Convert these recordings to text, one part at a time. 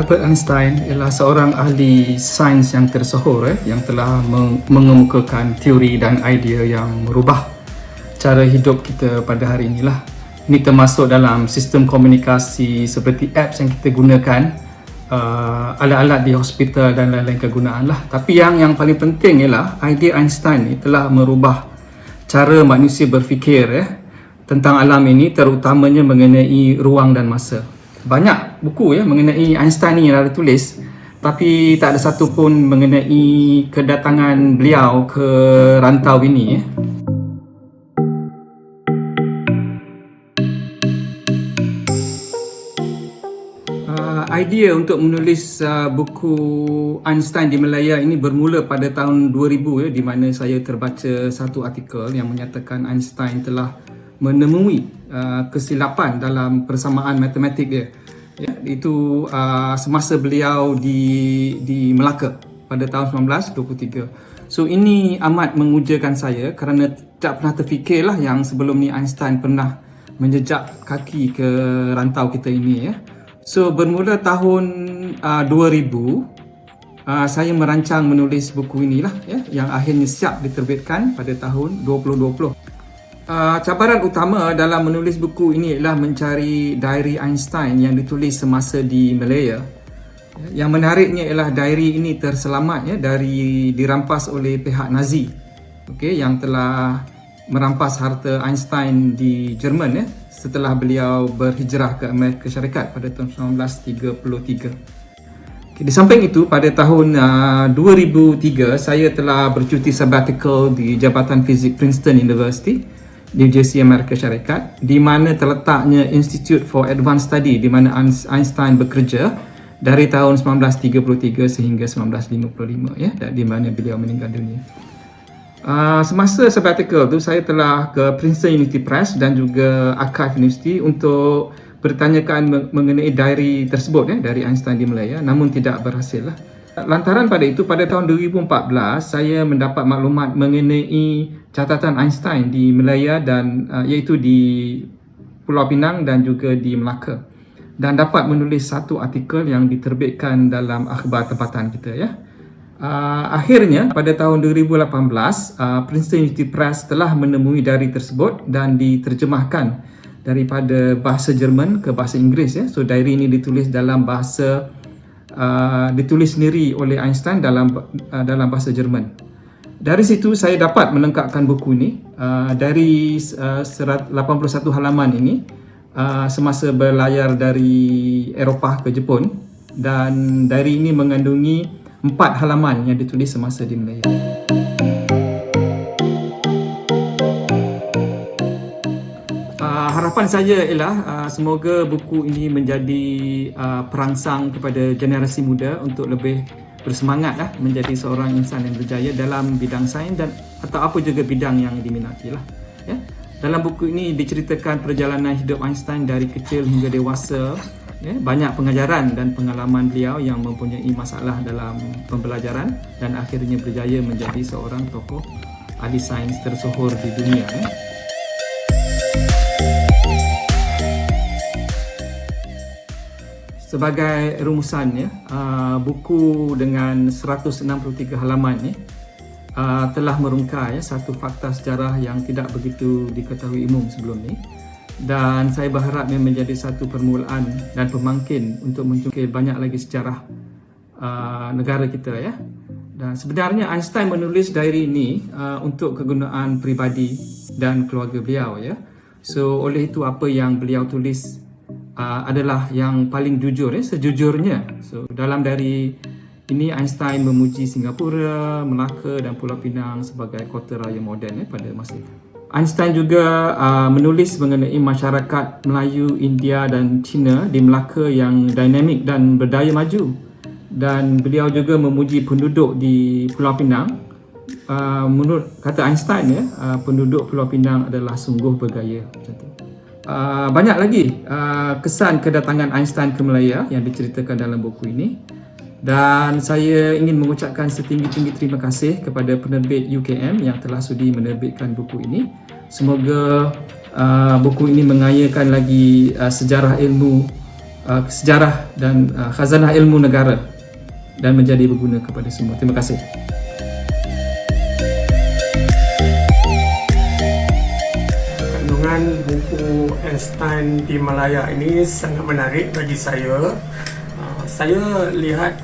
Albert Einstein ialah seorang ahli sains yang tersohor yang telah mengemukakan teori dan idea yang merubah cara hidup kita pada hari inilah. Ini termasuk dalam sistem komunikasi seperti apps yang kita gunakan, alat-alat di hospital dan lain-lain kegunaan lah. Tapi yang paling penting ialah idea Einstein ini telah merubah cara manusia berfikir tentang alam ini, terutamanya mengenai ruang dan masa. Banyak buku mengenai Einstein ni yang ada tulis, tapi tak ada satu pun mengenai kedatangan beliau ke rantau ini. Idea untuk menulis buku Einstein di Malaya ini bermula pada tahun 2000 di mana saya terbaca satu artikel yang menyatakan Einstein telah menemui kesilapan dalam persamaan matematik dia. Itu semasa beliau di Melaka pada tahun 1923. So ini amat mengujakan saya kerana tak pernah terfikirlah yang sebelum ni Einstein pernah menjejak kaki ke rantau kita ini. So bermula tahun 2000 saya merancang menulis buku inilah yang akhirnya siap diterbitkan pada tahun 2020. Cabaran utama dalam menulis buku ini ialah mencari diary Einstein yang ditulis semasa di Malaya. Yang menariknya ialah diary ini terselamat dari dirampas oleh pihak Nazi, yang telah merampas harta Einstein di Jerman setelah beliau berhijrah ke Amerika Syarikat pada tahun 1933. Di samping itu, pada tahun 2003 saya telah bercuti sabbatical di Jabatan Fizik Princeton University, New Jersey, Amerika Syarikat, di mana terletaknya Institute for Advanced Study di mana Einstein bekerja dari tahun 1933 sehingga 1955 di mana beliau meninggal dunia. Semasa sabbatical tu saya telah ke Princeton University Press dan juga Archive University untuk bertanyakan mengenai diary tersebut dari Einstein di Malaya, namun tidak berhasil. Lantaran pada itu, pada tahun 2014 saya mendapat maklumat mengenai catatan Einstein di Malaya dan iaitu di Pulau Pinang dan juga di Melaka, dan dapat menulis satu artikel yang diterbitkan dalam akhbar tempatan kita. Akhirnya pada tahun 2018 Princeton University Press telah menemui diary tersebut dan diterjemahkan daripada bahasa Jerman ke bahasa Inggeris. So diary ini ditulis dalam bahasa ditulis sendiri oleh Einstein dalam bahasa Jerman. Dari situ saya dapat melengkapkan buku ini dari 81 halaman ini semasa berlayar dari Eropah ke Jepun, dan diary ini mengandungi 4 halaman yang ditulis semasa di Malaya. Harapan saya ialah semoga buku ini menjadi perangsang kepada generasi muda untuk lebih bersemangat menjadi seorang insan yang berjaya dalam bidang sains dan atau apa juga bidang yang diminati . Dalam buku ini diceritakan perjalanan hidup Einstein dari kecil hingga dewasa. Banyak pengajaran dan pengalaman beliau yang mempunyai masalah dalam pembelajaran dan akhirnya berjaya menjadi seorang tokoh ahli sains tersohor di dunia. Sebagai rumusannya, buku dengan 163 halaman telah merungkai satu fakta sejarah yang tidak begitu diketahui umum sebelum ini. Dan saya berharap ia menjadi satu permulaan dan pemangkin untuk mencungkil banyak lagi sejarah negara kita. Dan sebenarnya Einstein menulis diary ini untuk kegunaan peribadi dan keluarga beliau. So oleh itu apa yang beliau tulis adalah yang paling jujur, sejujurnya. So dalam diary ini Einstein memuji Singapura, Melaka dan Pulau Pinang sebagai kota raya moden pada masa itu. Einstein juga menulis mengenai masyarakat Melayu, India dan Cina di Melaka yang dinamik dan berdaya maju. Dan beliau juga memuji penduduk di Pulau Pinang. Menurut kata Einstein, penduduk Pulau Pinang adalah sungguh bergaya. Banyak lagi kesan kedatangan Einstein ke Malaya yang diceritakan dalam buku ini. Dan saya ingin mengucapkan setinggi-tinggi terima kasih kepada penerbit UKM yang telah sudi menerbitkan buku ini. Semoga buku ini mengayakan lagi sejarah ilmu sejarah dan khazanah ilmu negara dan menjadi berguna kepada semua. Terima kasih. Kandungan buku Einstein di Malaya ini sangat menarik bagi saya. Saya lihat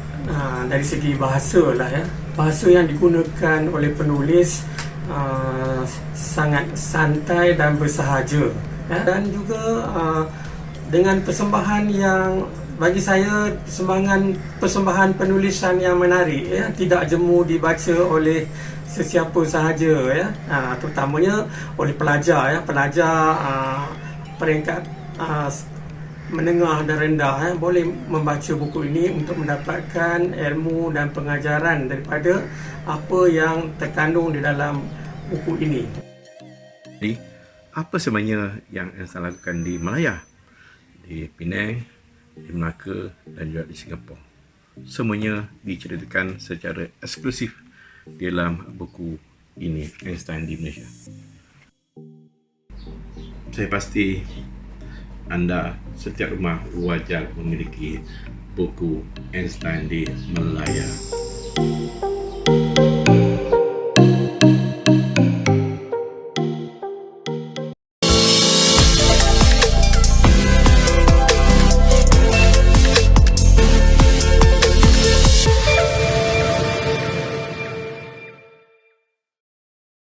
dari segi bahasa lah ya. Bahasa yang digunakan oleh penulis sangat santai dan bersahaja ya. Dan juga dengan persembahan yang bagi saya persembahan penulisan yang menarik ya, tidak jemu dibaca oleh sesiapa sahaja ya, terutamanya oleh pelajar ya, peringkat menengah dan rendah ya, boleh membaca buku ini untuk mendapatkan ilmu dan pengajaran daripada apa yang terkandung di dalam buku ini. Jadi, apa sebenarnya yang saya lakukan di Malaya, di Penang, di Melaka dan juga di Singapura? Semuanya diceritakan secara eksklusif dalam buku ini, Einstein di Malaysia. Saya pasti anda setiap rumah wajar memiliki buku Einstein di Malaya.